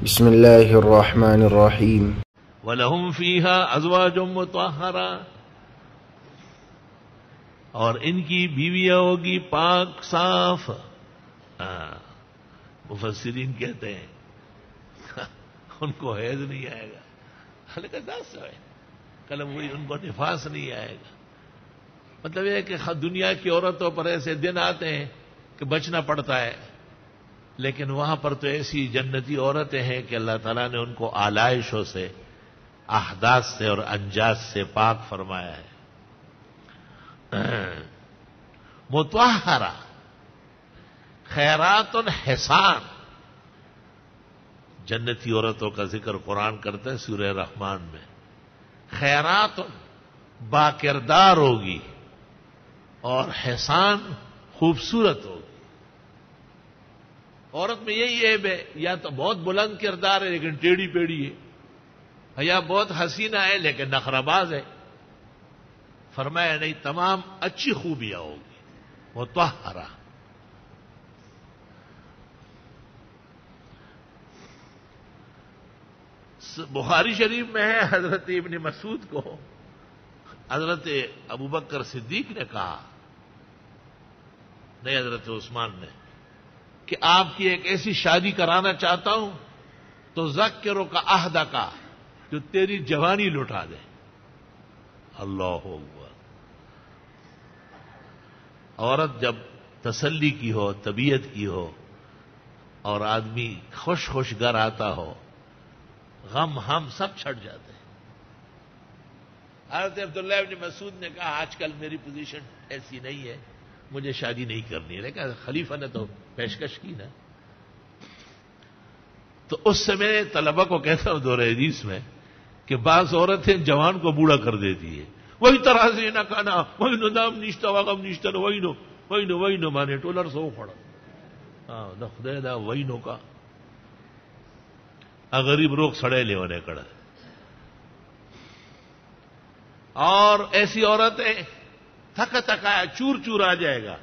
بسم اللہ الرحمن الرحیم وَلَهُمْ فِيهَا أَزْوَاجٌ مُطَهَّرَةٌ، اور ان کی بیویاں ہوگی پاک صاف. مفسرین کہتے ہیں ان کو حیض نہیں آئے گا، کلم وہی، ان کو نفاس نہیں آئے گا. مطلب یہ ہے کہ دنیا کی عورتوں پر ایسے دن آتے ہیں کہ بچنا پڑتا ہے، لیکن وہاں پر تو ایسی جنتی عورتیں ہیں کہ اللہ تعالیٰ نے ان کو آلائشوں سے، احداث سے اور انجاس سے پاک فرمایا ہے. مطہرہ، خیرات حسان، جنتی عورتوں کا ذکر قرآن کرتا ہے سورہ رحمان میں. خیرات با کردار ہوگی اور حسان خوبصورت ہوگی. عورت میں یہی عیب ہے، یا تو بہت بلند کردار ہے لیکن ٹیڑھی پیڑھی ہے، یا بہت حسینہ ہے لیکن نخرہ باز ہے. فرمایا نہیں، تمام اچھی خوبیاں ہوگی. مطہرہ. بخاری شریف میں ہے، حضرت ابن مسعود کو حضرت ابوبکر صدیق نے کہا، نہیں حضرت عثمان نے، کہ آپ کی ایک ایسی شادی کرانا چاہتا ہوں تو ذکرو کا عہدہ کا، جو تیری جوانی لٹا دے. اللہ اکبر. عورت جب تسلی کی ہو، طبیعت کی ہو، اور آدمی خوش خوش گھر آتا ہو، غم ہم سب چھٹ جاتے ہیں. حضرت عبداللہ ابن مسعود نے کہا، آج کل میری پوزیشن ایسی نہیں ہے، مجھے شادی نہیں کرنی ہے، لیکن خلیفہ نے تو پیشکش کی نا. تو اس سے میں طلبہ کو کہتا ہوں دور حدیث میں کہ بعض عورتیں جوان کو بوڑھا کر دیتی ہے. وہی طرح سے نہ کھانا، وہی نو دام نشتا واغم نشتا، وہی نو مانے ٹولر سو کھڑا. ہاں خدے دا وہی نو کا غریب روگ سڑے لے ہونے کڑا. اور ایسی عورتیں تھکا تھکایا چور چور آ جائے گا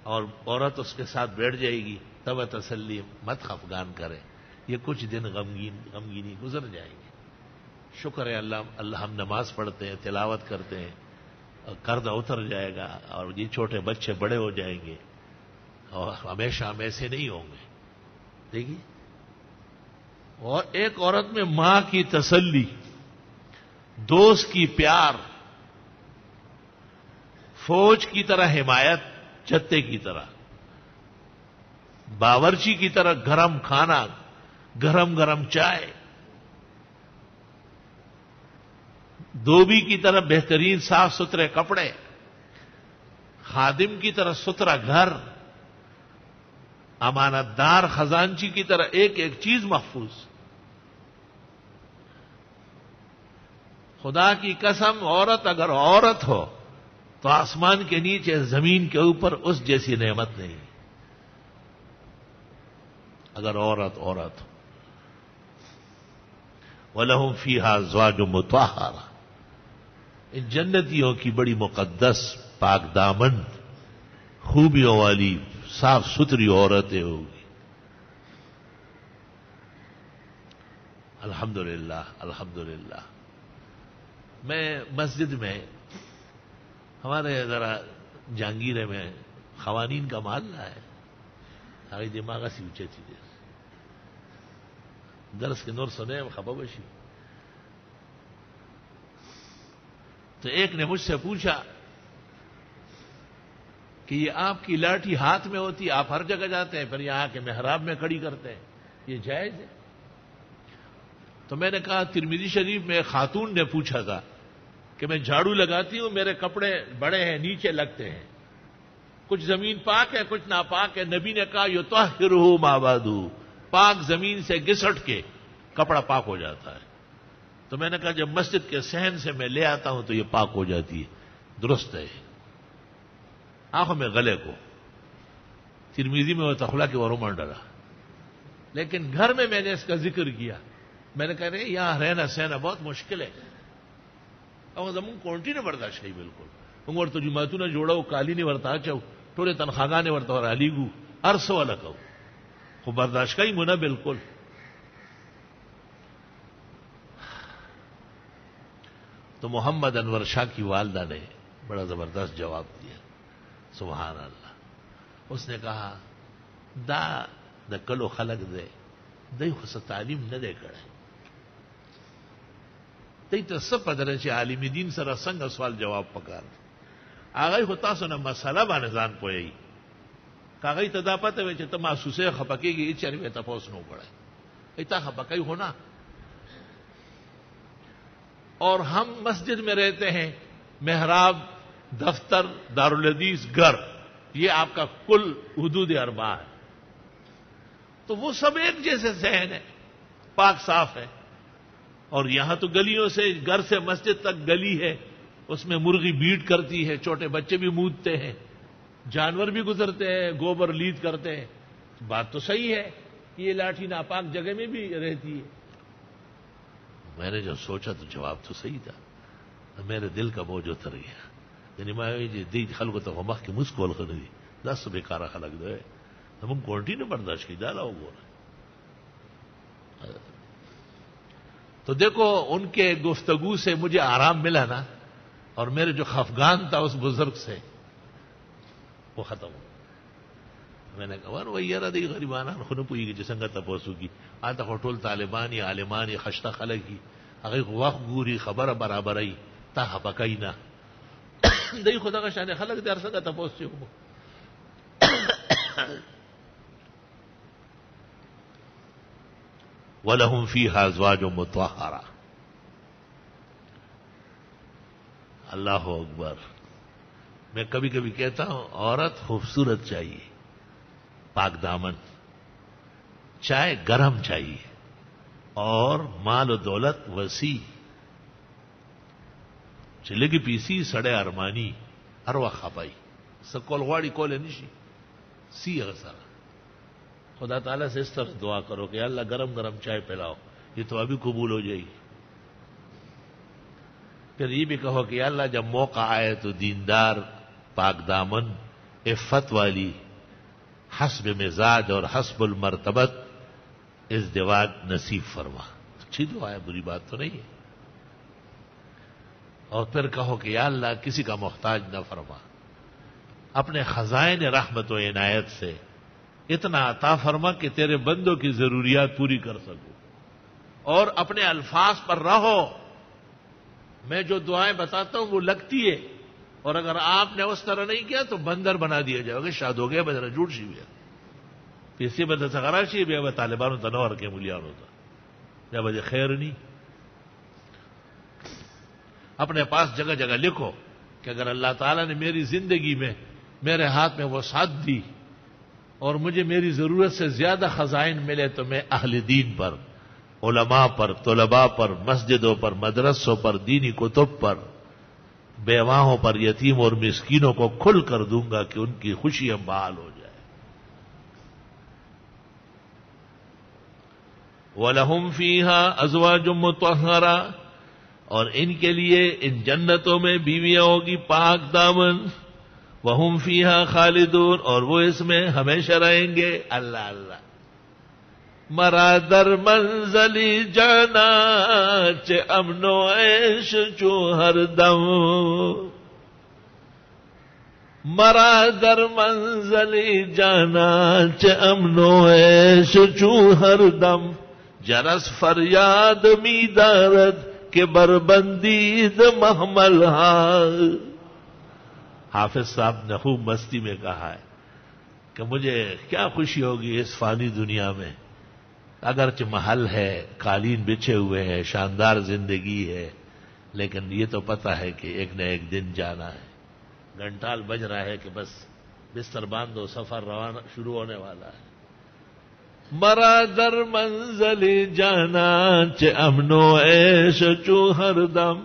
اور عورت اس کے ساتھ بیٹھ جائے گی، تب تسلی مت خفگان کرے، یہ کچھ دن غمگینی گزر جائیں گے. شکر ہے اللہ ہم نماز پڑھتے ہیں، تلاوت کرتے ہیں، قرض اتر جائے گا اور یہ چھوٹے بچے بڑے ہو جائیں گے اور ہمیشہ ہم ایسے نہیں ہوں گے. دیکھیے، اور ایک عورت میں ماں کی تسلی، دوست کی پیار، فوج کی طرح حمایت، چتے کی طرح، باورچی کی طرح گرم کھانا، گرم گرم چائے، دھوبی کی طرح بہترین صاف ستھرے کپڑے، خادم کی طرح ستھرا گھر، امانت دار خزانچی کی طرح ایک ایک چیز محفوظ. خدا کی قسم، عورت اگر عورت ہو تو آسمان کے نیچے زمین کے اوپر اس جیسی نعمت نہیں. اگر عورت ہو. وَلَهُمْ فِيهَا أَزْوَاجٌ مُطَهَّرَةٌ، ان جنتیوں کی بڑی مقدس، پاک دامن، خوبیوں والی، صاف ستھری عورتیں ہوگی. الحمدللہ الحمدللہ. میں مسجد میں، ہمارے ذرا جہانگیرے میں خوانین کا محلہ ہے، ہماری دماغ سے اونچے تھی درس کے نور سنے خبابشی. تو ایک نے مجھ سے پوچھا کہ یہ آپ کی لاٹھی ہاتھ میں ہوتی، آپ ہر جگہ جاتے ہیں، پھر یہاں کے محراب میں کھڑی کرتے ہیں، یہ جائز ہے؟ تو میں نے کہا، ترمذی شریف میں خاتون نے پوچھا تھا کہ میں جھاڑو لگاتی ہوں، میرے کپڑے بڑے ہیں، نیچے لگتے ہیں، کچھ زمین پاک ہے کچھ ناپاک ہے. نبی نے کہا، یطہرہ ما بعد، پاک زمین سے گھسٹ کے کپڑا پاک ہو جاتا ہے. تو میں نے کہا، جب مسجد کے صحن سے میں لے آتا ہوں تو یہ پاک ہو جاتی ہے. درست ہے. آنکھوں میں گلے کو، ترمذی میں وہ تخلا کے ورمان ڈالا، لیکن گھر میں نے اس کا ذکر کیا. میں نے کہا، نہیں یہاں رہنا سہنا بہت مشکل ہے. اور زمین کونٹی نے برداشت کی بالکل. انگور تو جماعتوں نے جوڑا وہ کالی نہیں ورتا چاہو ٹولے تنخواہ نے ورتا اور علی گو عرص والا کہو خوب برداشت کا ہی منا بالکل. تو محمد انور شاہ کی والدہ نے بڑا زبردست جواب دیا، سبحان اللہ۔ اس نے کہا دا د کلو خلق دے دای خو څه تعلیم نه دی کړی، دای ته څه پته ده چې عالم دین سره څنګه سوال جواب پکار دی. هغه خو تاسو نه مسله باندې ځان پوهیږي، هغه ته دا پته وي چې ته محسوسه خپکیږي چې چرې ته پوس نو کړی، ایتا خپکای ہونا. اور ہم مسجد میں رہتے ہیں، محراب، دفتر، دارالحدیث، گھر، یہ آپ کا کل حدود اربع ہے. تو وہ سب ایک جیسے ذہن ہے، پاک صاف ہے. اور یہاں تو گلیوں سے، گھر سے مسجد تک گلی ہے، اس میں مرغی بیٹ کرتی ہے، چھوٹے بچے بھی مودتے ہیں، جانور بھی گزرتے ہیں، گوبر لید کرتے ہیں. بات تو صحیح ہے، یہ لاٹھی ناپاک جگہ میں بھی رہتی ہے. میں نے جو سوچا تو جواب تو صحیح تھا، میرے دل کا بوجھ اتر گیا. یعنی میں دی خلکو ته مخ کې مسکول خنه دي، دا څه بیکاره خلک دی، ہم کوړټی نه برداشت کیدا لا وګوره. تو دیکھو ان کے گفتگو سے مجھے آرام ملا نا، اور میرے جو خفگان تھا اس بزرگ سے وہ ختم ہو. میں نے کہا وہ یار دی غریبانان خو نه پوهیږي چې څنګه تاسو کی آتا هټول طالبانی عالمانی خشته خلګي هغه وخت ګوري خبره برابرای تا حبکاینا دای خدای شان خلک در څنګه تاسو کو. ولهم فيها ازواج مطهرة. اللہ اکبر. میں کبھی کبھی کہتا ہوں عورت خوبصورت چاہیے، پاک دامن، چائے گرم چاہیے، اور مال و دولت وسیع. چلے پیسی سڑے ارمانی ہر وقت خپائی سکول غواڑی کولے نشی سی اغسر. خدا تعالیٰ سے اس طرح دعا کرو کہ اللہ گرم گرم چائے پلاؤ، یہ تو ابھی قبول ہو جائے گی. پھر یہ بھی کہو کہ اللہ جب موقع آئے تو دیندار، پاک دامن، عفت والی، حسب مزاج اور حسب المرتبت ازدواج نصیب فرما. اچھی دعا ہے، بری بات تو نہیں ہے. اور پھر کہو کہ یا اللہ کسی کا محتاج نہ فرما، اپنے خزائن رحمت و عنایت سے اتنا عطا فرما کہ تیرے بندوں کی ضروریات پوری کر سکو. اور اپنے الفاظ پر رہو. میں جو دعائیں بتاتا ہوں وہ لگتی ہے، اور اگر آپ نے اس طرح نہیں کیا تو بندر بنا دیا جائے گا. شاد ہو گیا بدر جھوٹ سی ہویا اسی بدر سے غراشی بھی اب طالبانوں تنور کے ملیان ہوتا یا بجے خیر نہیں. اپنے پاس جگہ جگہ لکھو کہ اگر اللہ تعالیٰ نے میری زندگی میں میرے ہاتھ میں وہ ساتھ دی اور مجھے میری ضرورت سے زیادہ خزائن ملے تو میں اہل دین پر، علماء پر، طلباء پر، مسجدوں پر، مدرسوں پر، دینی کتب پر، بیواہوں پر، یتیم اور مسکینوں کو کھل کر دوں گا کہ ان کی خوشی بحال ہو جائے. وَلَهُمْ فِيهَا أَزْوَاجٌ مُطَهَّرَةٌ. اور ان کے لیے ان جنتوں میں بیویاں ہوگی پاک دامن. وَهُمْ فِيهَا خَالِدُونَ. اور وہ اس میں ہمیشہ رہیں گے. اللہ اللہ. مرا در منزلی جانا چه امن و عیش چو ہر دم. مرا در منزلی جانا چه امن و عیش چو ہر دم. جرس فریاد می دارد کہ بربندید محمل ہاں. حافظ صاحب نے خوب مستی میں کہا ہے کہ مجھے کیا خوشی ہوگی اس فانی دنیا میں، اگرچہ محل ہے، قالین بچھے ہوئے ہیں، شاندار زندگی ہے، لیکن یہ تو پتہ ہے کہ ایک نہ ایک دن جانا ہے. گھنٹال بج رہا ہے کہ بس بستر باندھو، سفر روانہ شروع ہونے والا ہے. مرا در منزل جانا چه امن و عیش چو ہر دم.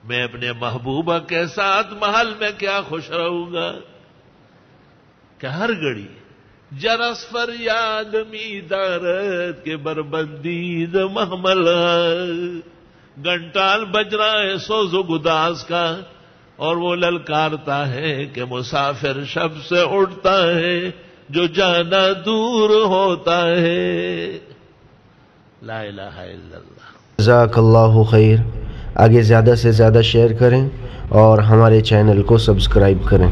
میں اپنے محبوبہ کے ساتھ محل میں کیا خوش رہوں گا کہ ہر گھڑی جرس فریاد می دارد کے بربندید محمل. گھنٹال بج رہا ہے سوز و گداز کا، اور وہ للکارتا ہے کہ مسافر شب سے اٹھتا ہے جو جانا دور ہوتا ہے. لا الہ الا اللہ. جزاک اللہ خیر. آگے زیادہ سے زیادہ شیئر کریں اور ہمارے چینل کو سبسکرائب کریں۔